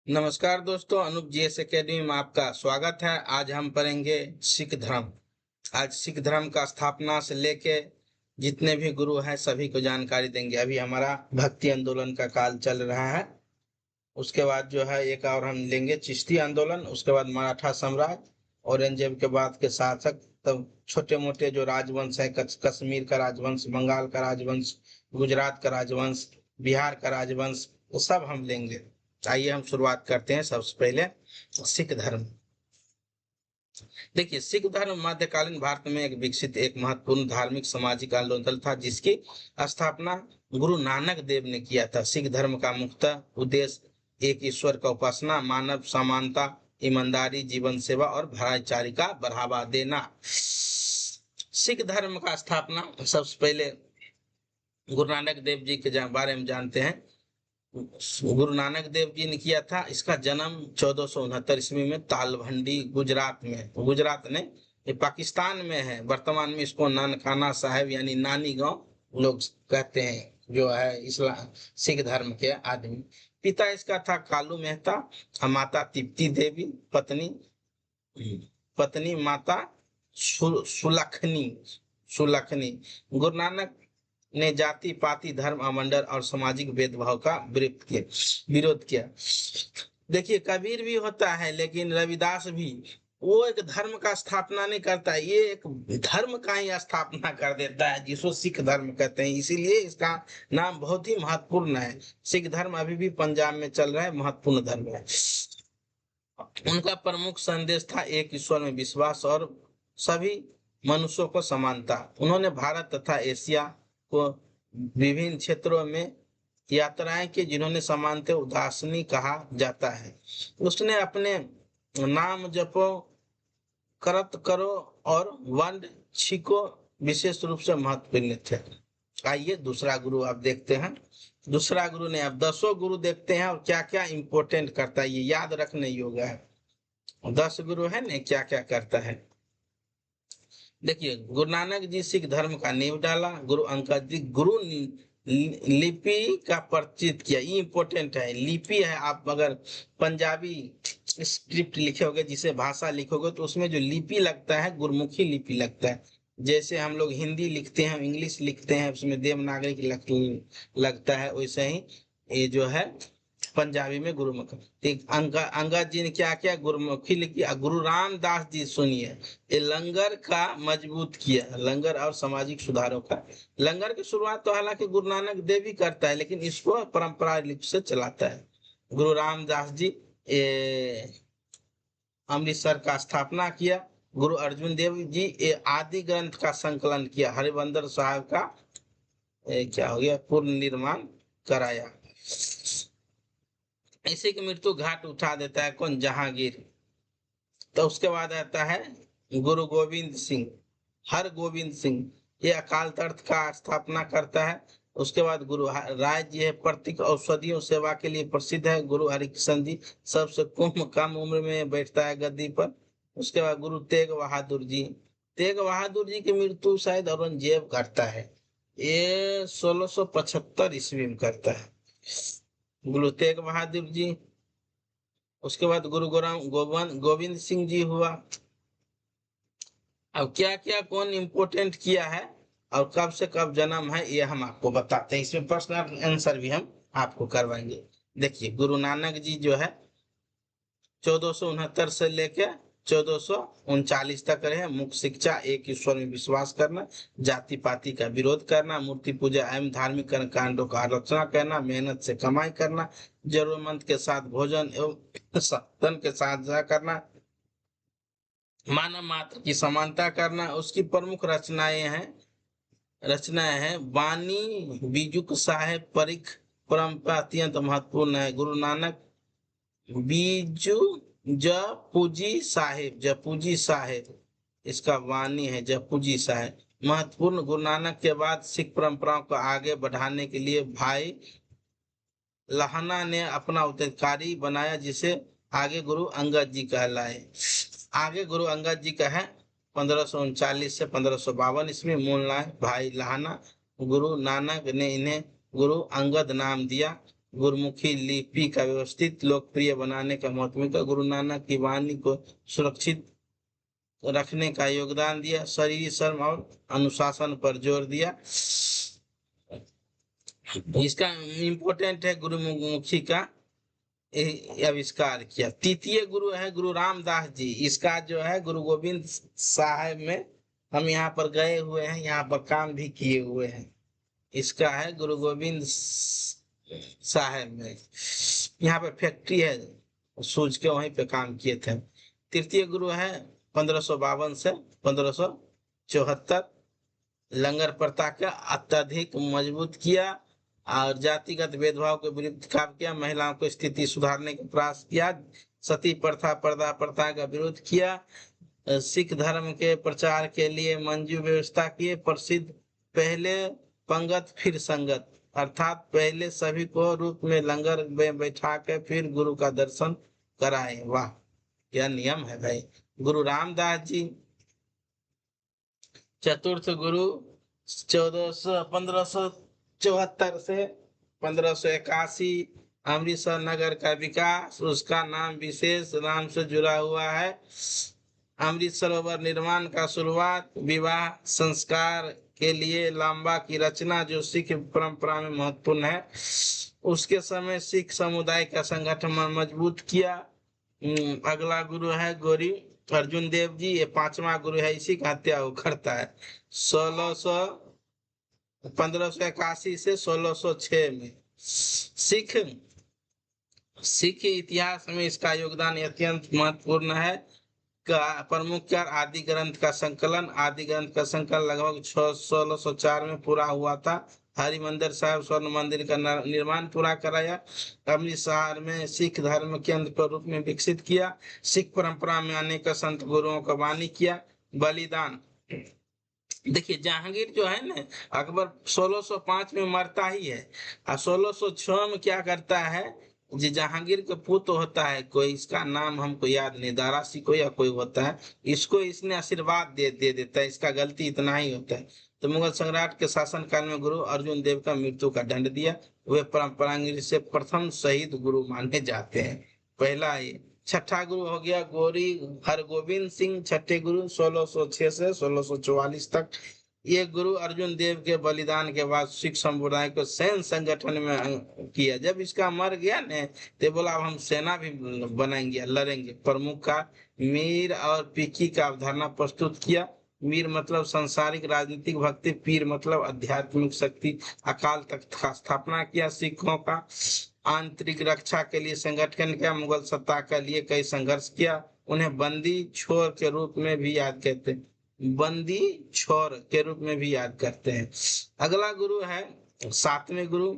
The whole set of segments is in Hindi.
नमस्कार दोस्तों, अनूप जीएस एकेडमी में आपका स्वागत है। आज हम पढ़ेंगे सिख धर्म। आज सिख धर्म का स्थापना से लेके जितने भी गुरु हैं सभी को जानकारी देंगे। अभी हमारा भक्ति आंदोलन का काल चल रहा है। उसके बाद जो है एक और हम लेंगे चिश्ती आंदोलन, उसके बाद मराठा साम्राज्य, औरंगजेब के बाद के शासक, तब छोटे मोटे जो राजवंश है, कश्मीर का राजवंश, बंगाल का राजवंश, गुजरात का राजवंश, बिहार का राजवंश, वो सब हम लेंगे। आइए हम शुरुआत करते हैं। सबसे पहले सिख धर्म। देखिए, सिख धर्म मध्यकालीन भारत में एक विकसित, एक महत्वपूर्ण धार्मिक सामाजिक आंदोलन था जिसकी स्थापना गुरु नानक देव ने किया था। सिख धर्म का मुख्य उद्देश्य एक ईश्वर का उपासना, मानव समानता, ईमानदारी, जीवन सेवा और भाईचारे का बढ़ावा देना। सिख धर्म का स्थापना सबसे पहले गुरु नानक देव जी के बारे में जानते हैं। गुरु नानक देव जी ने किया था। इसका जन्म 1469 ईस्वी में तालभंडी, गुजरात में, गुजरात ने ये पाकिस्तान में है। वर्तमान में इसको नानकाना साहिब यानी नानी गांव लोग कहते हैं, जो है इस्लाम सिख धर्म के आदमी। पिता इसका था कालू मेहता, माता तिप्ती देवी, पत्नी पत्नी माता सुलखनी सुलखनी। गुरु नानक ने जाति पाति धर्म अमंडल और सामाजिक भेदभाव का विरोध किया। देखिए, कबीर भी होता है लेकिन रविदास भी, वो एक धर्म का स्थापना नहीं करता है, ये एक धर्म का ही स्थापना कर देता है जिसको सिख धर्म कहते हैं। इसीलिए इसका नाम बहुत ही महत्वपूर्ण है। सिख धर्म अभी भी पंजाब में चल रहा है, महत्वपूर्ण धर्म है। उनका प्रमुख संदेश था एक ईश्वर में विश्वास और सभी मनुष्यों को समानता। उन्होंने भारत तथा एशिया को विभिन्न क्षेत्रों में यात्राएं की जिन्होंने समानता उदासनी कहा जाता है। उसने अपने नाम जपो, करत करो और वंड छिको विशेष रूप से महत्वपूर्ण थे। आइए दूसरा गुरु आप देखते हैं। दूसरा गुरु ने, अब 10 गुरु देखते हैं और क्या क्या इंपोर्टेंट करता है, ये याद रखने योग्य है। 10 गुरु है ना, क्या क्या करता है। देखिए, गुरु नानक जी सिख धर्म का नींव डाला। गुरु अंगद जी गुरु लिपि का परिचित किया। ये इंपोर्टेंट है। लिपि है, आप अगर पंजाबी स्क्रिप्ट लिखोगे, जिसे भाषा लिखोगे, तो उसमें जो लिपि लगता है गुरमुखी लिपि लगता है। जैसे हम लोग हिंदी लिखते हैं, इंग्लिश लिखते हैं, उसमें देवनागरी लगता है, वैसे ही ये जो है पंजाबी में गुरुमुख। ठीक, अंगद जी ने क्या किया, गुरुमुखी लिखी। गुरु रामदास जी सुनिए, ये लंगर का मजबूत किया, लंगर और सामाजिक सुधारों का। लंगर की शुरुआत तो हालांकि गुरु नानक देव ही करता है, लेकिन इसको परंपरा रूप से चलाता है गुरु रामदास जी। अमृतसर का स्थापना किया। गुरु अर्जुन देव जी ये आदि ग्रंथ का संकलन किया। हरिमंदिर साहब का क्या हो गया, पूर्ण निर्माण कराया। इसी की मृत्यु घाट उठा देता है कौन, जहांगीर। तो उसके बाद आता है गुरु गोविंद सिंह, हर गोविंद सिंह, ये अकाल तख्त का स्थापना करता है। उसके बाद गुरु राय जी है, प्रतीक औषधियों सेवा के लिए प्रसिद्ध है। गुरु हरिकृष्ण जी सबसे कम उम्र में बैठता है गद्दी पर। उसके बाद गुरु तेग बहादुर जी, तेग बहादुर जी की मृत्यु शायद औरंगजेब करता है, ये 1675 ईस्वी में करता है गुरु तेग बहादुर जी। उसके बाद गुरु गोविंद सिंह जी हुआ। अब क्या क्या कौन इंपोर्टेंट किया है और कब से कब जन्म है, ये हम आपको बताते हैं। इसमें प्रश्न आंसर भी हम आपको करवाएंगे। देखिए, गुरु नानक जी जो है 1469 से लेके 1439 तक रहे। मुख्य शिक्षा एक ईश्वर में विश्वास करना, जाति पाति का विरोध करना, मूर्ति पूजा एवं धार्मिक कांडों का आलोचना करना, मेहनत से कमाई करना, जरूरतमंद के साथ भोजन एवं सत्तन के साझा करना, मानव मात्र की समानता करना। उसकी प्रमुख रचनाएं हैं वाणी, बीजुक साहेब, परिख, परंपरा अत्यंत महत्वपूर्ण है। गुरु नानक बीजू जपूजी साहेब इसका वाणी है, जपूजी साहेब महत्वपूर्ण। गुरु नानक के बाद सिख परंपराओं को आगे बढ़ाने के लिए भाई लहना ने अपना उत्तराधिकारी बनाया, जिसे आगे गुरु अंगद जी कहलाए। आगे गुरु अंगद जी का है 1539 से 1552 ईस्वी। मूल नाम भाई लहाना। गुरु नानक ने इन्हें गुरु अंगद नाम दिया। गुरुमुखी लिपि का व्यवस्थित लोकप्रिय बनाने का महत्व, गुरु नानक की वाणी को सुरक्षित रखने का योगदान दिया, शरीर श्रम और अनुशासन पर जोर दिया। इसका इम्पोर्टेंट है गुरुमुखी का आविष्कार किया। तृतीय गुरु है गुरु रामदास जी। इसका जो है गुरु गोविंद साहब में हम यहाँ पर गए हुए हैं, यहाँ पर काम भी किए हुए हैं। इसका है गुरु गोविंद साहब में, यहाँ पे फैक्ट्री है, सूझ के वहीं पे काम किए थे। तृतीय गुरु है 1552 से 1574। लंगर प्रथा का अत्यधिक मजबूत किया और जातिगत भेदभाव के विरुद्ध काम किया, महिलाओं को स्थिति सुधारने का प्रयास किया, सती प्रथा पर्दा प्रथा का विरोध किया, सिख धर्म के प्रचार के लिए मंजू व्यवस्था किए, प्रसिद्ध पहले पंगत फिर संगत, अर्थात पहले सभी को रूप में लंगर में बैठा के फिर गुरु का दर्शन कराए। वाह क्या नियम है भाई। गुरु रामदास जी चतुर्थ गुरु 1574 से 1581। अमृतसर नगर का विकास, उसका नाम विशेष नाम से जुड़ा हुआ है। अमृत सरोवर निर्माण का शुरुआत, विवाह संस्कार के लिए लांबा की रचना जो सिख परंपरा में महत्वपूर्ण है। उसके समय सिख समुदाय का संगठन मजबूत किया। अगला गुरु है गौरी अर्जुन देव जी, ये 5वां गुरु है, इसी का हत्या वो करता है 1581 से 1606 में। सिख इतिहास में इसका योगदान अत्यंत महत्वपूर्ण है। का प्रमुख कार्य आदि ग्रंथ का संकलन लगभग 1604 में पूरा हुआ था। हरिमंदिर साहिब स्वर्ण मंदिर का निर्माण पूरा कराया। अमृतसर में सिख धर्म केंद्र के रूप में विकसित किया। सिख परंपरा में अनेक संत गुरुओं का वाणी किया। बलिदान, देखिए जहांगीर जो है ना, अकबर 1605 में मरता ही है और 1606 में क्या करता है, जी जहांगीर का पुत्र होता है कोई, इसका नाम हमको याद नहीं, दारा सिकों या कोई होता है, इसको इसने आशीर्वाद दे देता है। इसका गलती इतना ही होता है। तो मुगल सम्राट के शासन काल में गुरु अर्जुन देव का मृत्यु का दंड दिया। वे परंपरा से प्रथम शहीद गुरु माने जाते हैं। पहला ये। छठा गुरु हो गया गौरी हरगोविंद सिंह, छठे गुरु 1606 से 1644 तक। ये गुरु अर्जुन देव के बलिदान के बाद सिख समुदाय को सैन्य संगठन में किया। जब इसका मर गया ने तो बोला अब हम सेना भी बनाएंगे, लड़ेंगे। प्रमुख का मीर और पीकी का अवधारणा प्रस्तुत किया। मीर मतलब सांसारिक राजनीतिक भक्ति, पीर मतलब आध्यात्मिक शक्ति। अकाल तख्त का स्थापना किया। सिखों का आंतरिक रक्षा के लिए संगठन किया। मुगल सत्ता के लिए कई संघर्ष किया। उन्हें बंदी छोर के रूप में भी याद करते हैं, बंदी छोर के रूप में भी याद करते हैं। अगला गुरु है 7वें गुरु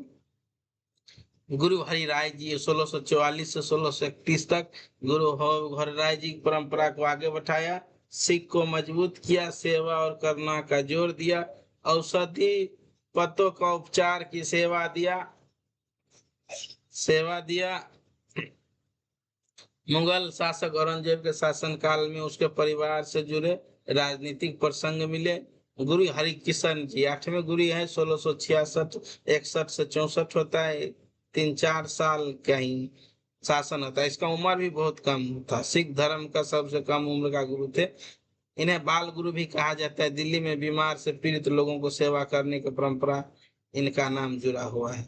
गुरु हरिराय जी, 1644 से 1631 तक। गुरु हरिराय जी की परंपरा को आगे बढ़ाया, सिख को मजबूत किया, सेवा और करुणा का जोर दिया, औषधि पत्तों का उपचार की सेवा दिया। मुगल शासक औरंगजेब के शासन काल में उसके परिवार से जुड़े राजनीतिक प्रसंग मिले। गुरु हरिकिशन जी 8वें गुरु है, 1666 61 से 64 होता है। 3-4 साल का ही शासन होता है। इसका उम्र भी बहुत कम था। सिख धर्म का सबसे कम उम्र का गुरु थे। इन्हें बाल गुरु भी कहा जाता है। दिल्ली में बीमार से पीड़ित लोगों को सेवा करने की परंपरा इनका नाम जुड़ा हुआ है।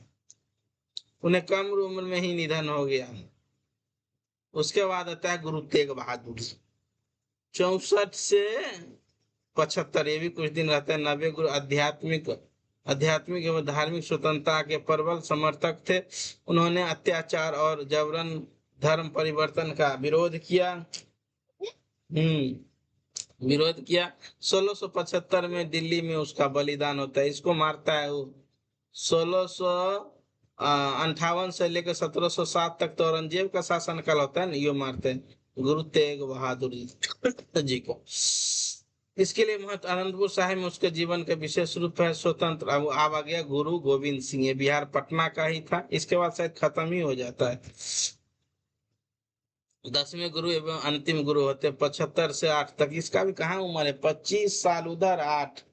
उन्हें कम उम्र में ही निधन हो गया। उसके बाद आता है गुरु तेग बहादुर 64 से 75, ये भी कुछ दिन रहता है। 90 गुरु आध्यात्मिक एवं धार्मिक स्वतंत्रता के प्रबल समर्थक थे। उन्होंने अत्याचार और जबरन धर्म परिवर्तन का विरोध किया। 1675 में दिल्ली में उसका बलिदान होता है। इसको मारता है वो 1658 से लेकर 1707 तक तो औरंगजेब का शासन काल होता है ना, ये मारते हैं गुरु तेग बहादुर जी को। इसके लिए महत्व आनंदपुर साहिब में उसके जीवन का विशेष रूप है। स्वतंत्र अब आ गया गुरु गोविंद सिंह, ये बिहार पटना का ही था। इसके बाद शायद खत्म ही हो जाता है। 10वें गुरु एवं अंतिम गुरु होते 75 से 8 तक। इसका भी कहाँ उम्र है, 25 साल उधर 8,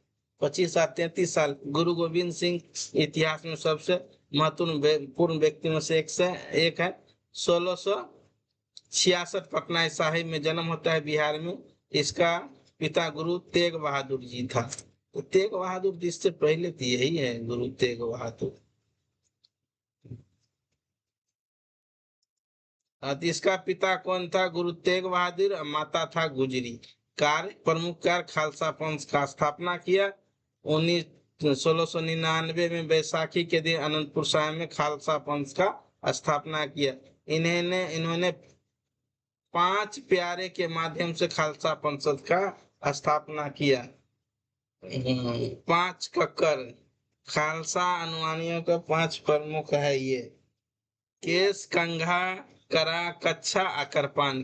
25 साल 33 साल। गुरु गोविंद सिंह इतिहास में सबसे महत्वपूर्ण व्यक्ति में से एक है। 1666 पटना साहिब में जन्म होता है बिहार में। इसका पिता गुरु तेग बहादुर जी था। तो तेग बहादुर जी से पहले तो यही है गुरु तेग बहादुर। तो इसका पिता कौन था? गुरु तेग बहादुर। और माता था गुजरी। प्रमुख कार्य खालसा पंथ का स्थापना किया। 1699 में बैसाखी के दिन अनंतपुर साहिब में खालसा पंथ का स्थापना किया। इन्होंने 5 प्यारे के माध्यम से खालसा पंथ का स्थापना किया। 5 कक्कर खालसा अनुयायियों का 5 प्रमुख है ये। केस, कंघा, करा, कच्छा, अकरपान।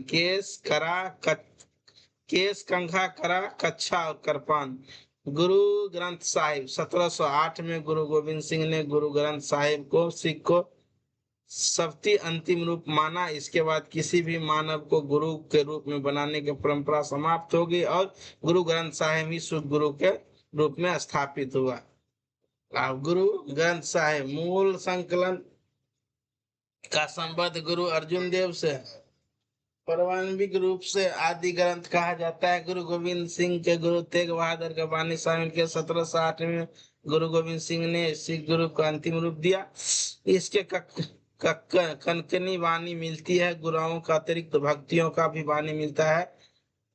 केस, कंघा, करा, कच्छा और करपान। गुरु ग्रंथ साहिब 1708 में गुरु गोविंद सिंह ने गुरु ग्रंथ साहिब को सिख को सबती अंतिम रूप माना। इसके बाद किसी भी मानव को गुरु के रूप में बनाने की परंपरा समाप्त हो गई और गुरु ग्रंथ साहिब ही शुद्ध गुरु के रूप में स्थापित हुआ। अब गुरु ग्रंथ साहिब मूल संकलन का संबंध गुरु अर्जुन देव से प्रारंभिक रूप से आदि ग्रंथ कहा जाता है। गुरु गोविंद सिंह के गुरु तेग बहादुर का बानी शामिल के 1708 में गुरु गोविंद सिंह ने सिख गुरु को अंतिम रूप दिया। इसके कनकनी वाणी मिलती है। गुरुओं का अतिरिक्त भक्तियों का भी वाणी मिलता है।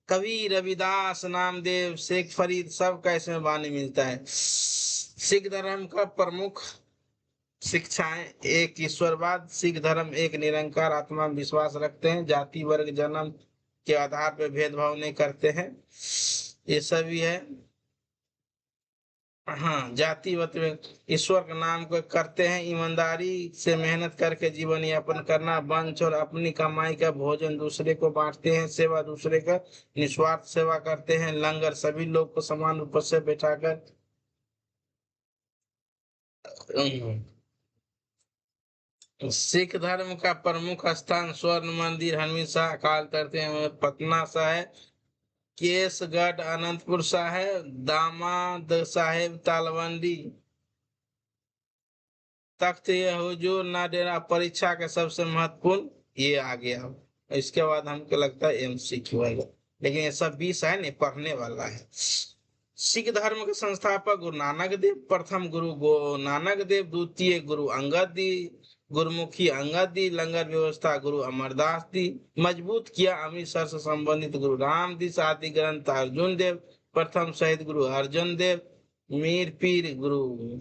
कवि रविदास, नामदेव, शेख फरीद सबका इसमें वाणी मिलता है। सिख धर्म का प्रमुख शिक्षाएं: एक ईश्वरवाद। सिख धर्म एक निरंकार आत्मा में विश्वास रखते हैं। जाति, वर्ग, जन्म के आधार पर भेदभाव नहीं करते हैं। ये सभी है। हाँ, जाति ईश्वर का नाम को करते हैं। ईमानदारी से मेहनत करके जीवन यापन करना। वंश और अपनी कमाई का भोजन दूसरे को बांटते हैं। सेवा, दूसरे का निस्वार्थ सेवा करते हैं। लंगर, सभी लोग को समान रूप से बैठाकर सिख धर्म का प्रमुख स्थान स्वर्ण मंदिर, हमेशा अकाल तख्त पटना साहिब, केसगढ़ अनंतपुर साहिब, दामाद साहिब तालवंडी, तख्त हुजूर नाडेरा। परीक्षा का सबसे महत्वपूर्ण ये आ गया। इसके बाद हमको लगता है MCQ आएगा, लेकिन ये सब 20 है नहीं, पढ़ने वाला है। सिख धर्म के संस्थापक गुरु नानक देव। प्रथम गुरु नानक देव। द्वितीय गुरु अंगद दी। गुरुमुखी अंगद दी। लंगर व्यवस्था गुरु अमरदास दी। मजबूत किया अमृतसर से संबंधित गुरु रामदीस। आदि ग्रंथ अर्जुन देव। प्रथम शहीद गुरु अर्जुन देव। मीर पीर गुरु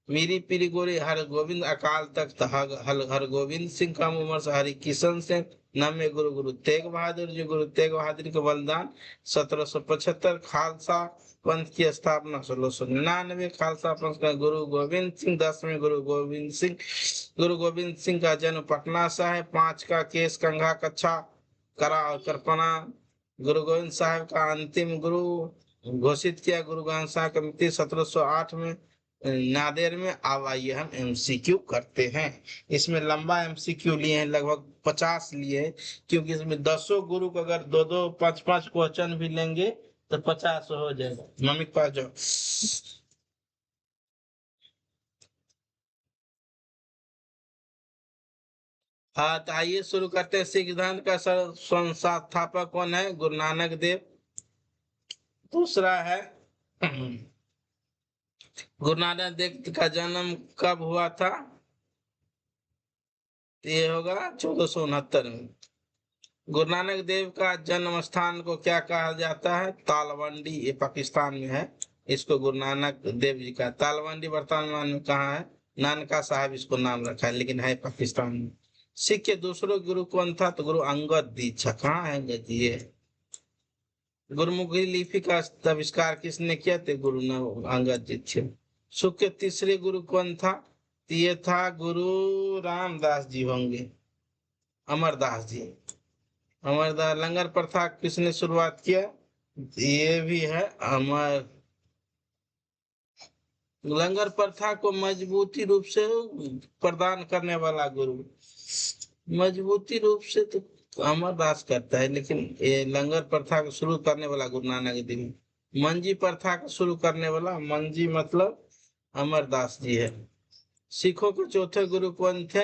मीरी पीरी गोरी हर गोविंद। अकाल तख्त हर गोविंद सिंह। कम उम्र से हरि किशन सिंह। नवे गुरु तेग बहादुर जी। गुरु तेग बहादुर के बलिदान 1775। खालसा पंथ की स्थापना 1699। खालसा पंथ का गुरु गोविंद सिंह। 10वें गुरु गोविंद सिंह। गुरु गोविंद सिंह का जन्म पटना साहिब। 5 का केस, कंघा, कच्छा, करा और करपना। गुरु गोविंद साहिब का अंतिम गुरु घोषित किया गुरु ग्रंथ साहिब कमेटी 1708 में नादेर में। अब आइए हम MCQ करते हैं। इसमें लंबा MCQ लिए हैं, लगभग 50 लिए हैं, क्योंकि इसमें 10 गुरु को अगर 2-2, 5-5 क्वेश्चन भी लेंगे तो 50 हो जाएगा। मम्मी के पास जाओ। हाँ, तो आइए शुरू करते हैं। सिख धर्म का संस्थापक कौन है? गुरु नानक देव। दूसरा है गुरु नानक देव का जन्म कब हुआ था? ये होगा 1469 में। गुरु नानक देव का जन्म स्थान को क्या कहा जाता है? तालवंडी। ये पाकिस्तान में है। इसको गुरु नानक देव जी का तालवंडी वर्तमान में कहाँ है? नानका साहब इसको नाम रखा है, लेकिन है पाकिस्तान में। सिख के दूसरे गुरु कौन था? तो गुरु अंगद दीक्षा। कहाँ है अंगद जी? गुरुमुखी लिपि का आविष्कार किसने किया? थे गुरु अंगद जी थे। सुख के तीसरे गुरु कौन था? ये था गुरु रामदास जी होंगे, अमरदास जी। अमरदास। लंगर प्रथा किसने शुरुआत किया? ये भी है अमर। लंगर प्रथा को मजबूती रूप से प्रदान करने वाला गुरु, मजबूती रूप से तो अमरदास करता है, लेकिन ये लंगर प्रथा को शुरू करने वाला गुरु नानक देव। मंजी प्रथा को शुरू करने वाला, मंजी मतलब अमरदास जी है। सिखों के चौथे गुरु कौन थे?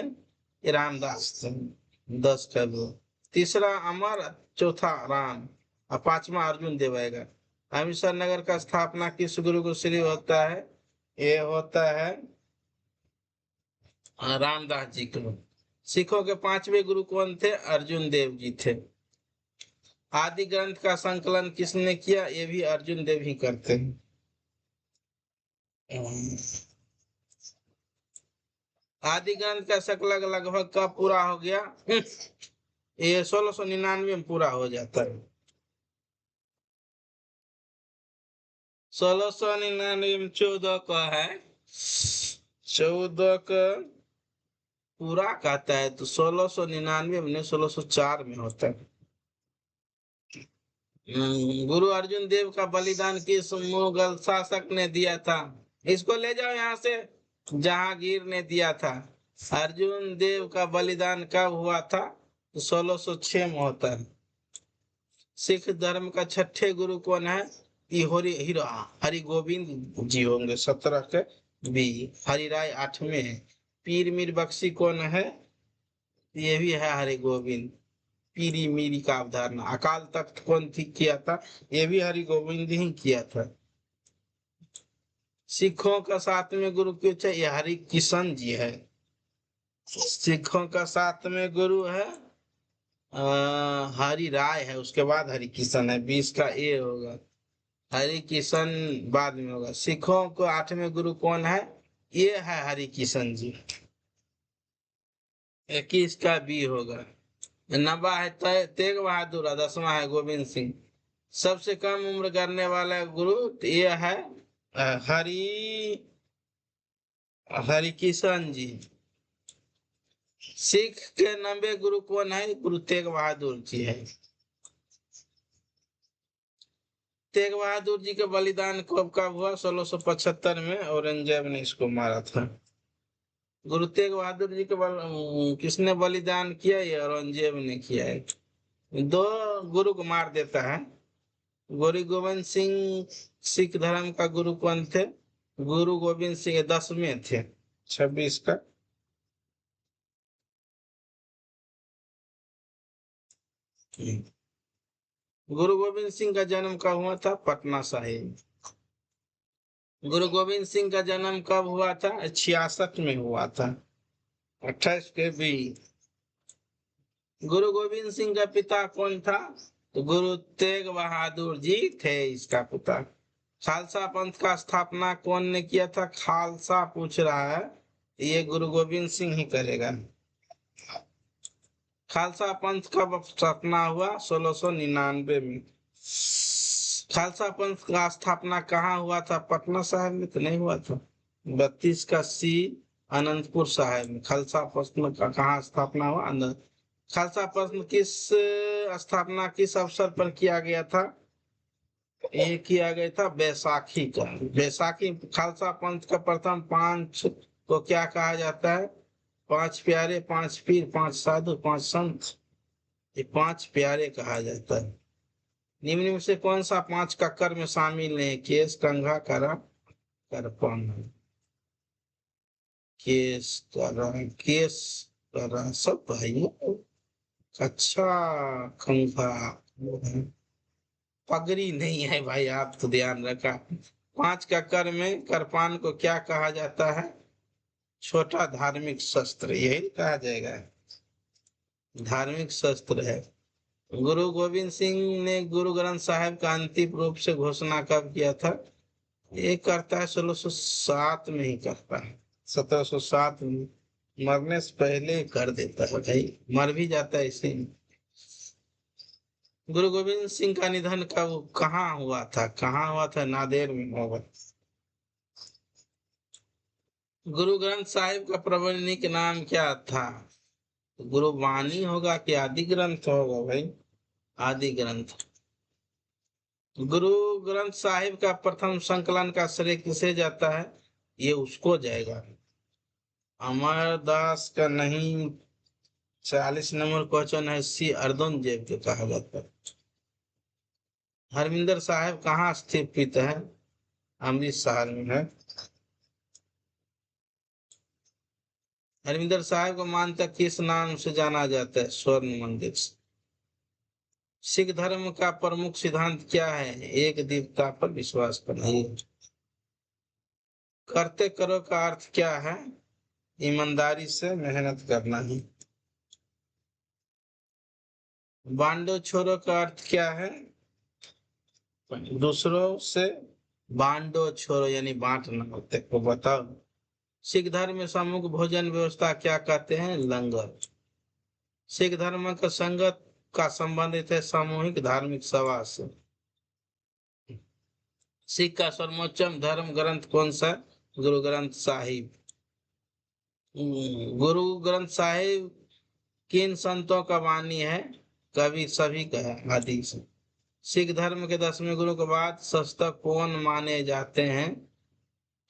ये रामदास थे। 10 का वो। तीसरा अमर, चौथा राम और पांचवा अर्जुन देव आएगा। अमृतसर नगर का स्थापना किस गुरु को श्री होता है? ये होता है रामदास जी को। सिखों के पांचवे गुरु कौन थे? अर्जुन देव जी थे। आदि ग्रंथ का संकलन किसने किया? ये भी अर्जुन देव ही करते हैं। आदि ग्रंथ का संकलन लगभग कब पूरा हो गया? ये 1699 में पूरा हो जाता है। 1699 में 14 का है, 14 का पूरा कहता है तो 1699 में 1604 में होता है। गुरु अर्जुन देव का बलिदान किस मुगल शासक ने दिया था? इसको ले जाओ यहाँ से। जहांगीर ने दिया था। अर्जुन देव का बलिदान कब हुआ था? तो 1606 में होता है। सिख धर्म का छठे गुरु कौन है? हरि गोविंद जी होंगे 17 के बी। हरिराय 8वें है। पीर मीर बख्शी कौन है? ये भी है हरि गोविंद। पीरी मीरी का अवधारणा। अकाल तख्त कौन थी किया था? ये भी हरि गोविंद ही किया था। सिखों का 7वें गुरु क्यों है? ये हरि किशन जी है। सिखों का 7वें गुरु है हरि राय है, उसके बाद हरि किशन है। 20 का ए होगा। हरि किशन बाद में होगा। सिखों को 8वें गुरु कौन है? ये है हरि किशन जी। 21 का बी होगा। 90 है तेग बहादुर और 10वां है गोविंद सिंह। सबसे कम उम्र करने वाला गुरु तो ये है हरि हरि किशन जी। सिख के 90 गुरु कौन है? गुरु तेग बहादुर जी है। तेग बहादुर जी का बलिदान कब कब हुआ? 1675 में औरंगजेब ने इसको मारा था। गुरु तेग बहादुर जी के किसने बलिदान किया? ये औरंगजेब ने किया है। 2 गुरु को मार देता है। गुरु गोविंद सिंह सिख धर्म का गुरु कौन थे? गुरु गोविंद सिंह 10वें थे। 26 का। गुरु गोविंद सिंह का जन्म कब हुआ था? पटना साहिब। गुरु गोविंद सिंह का जन्म कब हुआ था? 66 में हुआ था। 28 के बी। गुरु गोविंद सिंह का पिता कौन था? तो गुरु तेग बहादुर जी थे इसका पिता। खालसा पंथ का स्थापना कौन ने किया था? खालसा पूछ रहा है, ये गुरु गोविंद सिंह ही करेगा। खालसा पंथ कब स्थापना हुआ? 1699 में। खालसा पंथ का स्थापना कहाँ हुआ था? पटना साहिब में तो नहीं हुआ था। 32 का सी। अनंतपुर साहिब में। खालसा पंथ का कहाँ स्थापना हुआ? खालसा पंथ किस स्थापना किस अवसर पर किया गया था? ये किया गया था बैसाखी का। बैसाखी। खालसा पंथ का प्रथम 5 को क्या कहा जाता है? 5 प्यारे, 5 पीर, 5 साधु, 5 संत। ये 5 प्यारे कहा जाता है। निम्न में से कौन सा 5 का कर्म में शामिल है? केस, कंघा, करा, कर्पण। केस, करा, केस, करा सब भाइयों। अच्छा, कंघा, पगड़ी नहीं है भाई, आप तो ध्यान रखा। 5 का कर्म में करपान को क्या कहा जाता है? छोटा धार्मिक शस्त्र, यही कहा जाएगा। धार्मिक शस्त्र है। गुरु गोविंद सिंह ने गुरु ग्रंथ साहिब का अंतिम रूप से घोषणा कब किया था? ये करता है 1607 में ही करता है। 1707 में। मरने से पहले कर देता है भाई, मर भी जाता है इसी में। गुरु गोविंद सिंह का निधन कब कहाँ हुआ था? कहाँ हुआ था? नांदेड़ में होगा। गुरु ग्रंथ साहिब का प्रबंधनिक नाम क्या था? गुरु वाणी होगा कि आदि ग्रंथ होगा भाई? आदि ग्रंथ। गुरु ग्रंथ साहिब का प्रथम संकलन का श्रेय किसे जाता है? ये उसको जाएगा। अमरदास का नहीं। 40 नंबर क्वेश्चन है, सी अर्जुन देव के कहा जाता है। हरमिंदर साहिब कहाँ स्थित है? अमृतसर में है। हरमिंदर साहिब को मानता किस नाम से जाना जाता है? स्वर्ण मंदिर से। सिख धर्म का प्रमुख सिद्धांत क्या है? एक देवता पर विश्वास करना। ये करते करो का अर्थ क्या है? ईमानदारी से मेहनत करना है। बांडो छोड़ो का अर्थ क्या है? दूसरों से बांडो छोड़ो यानी बांटना होते को बताओ। सिख धर्म में सामूहिक भोजन व्यवस्था क्या कहते हैं? लंगर। सिख धर्म का संगत का संबंधित है सामूहिक धार्मिक सभा से। सिख का सर्वोच्चम धर्म ग्रंथ कौन सा? गुरु ग्रंथ साहिब। गुरु ग्रंथ साहिब किन संतों का वाणी है? कवि सभी का है, आदि से। सिख धर्म के 10वें गुरु के बाद शस्तक कौन माने जाते हैं?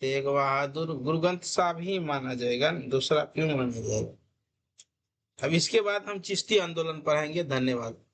तेग बहादुर। गुरु ग्रंथ साहिब ही माना जाएगा, दूसरा क्यों माना जाएगा? अब इसके बाद हम चिश्ती आंदोलन पढ़ाएंगे। धन्यवाद।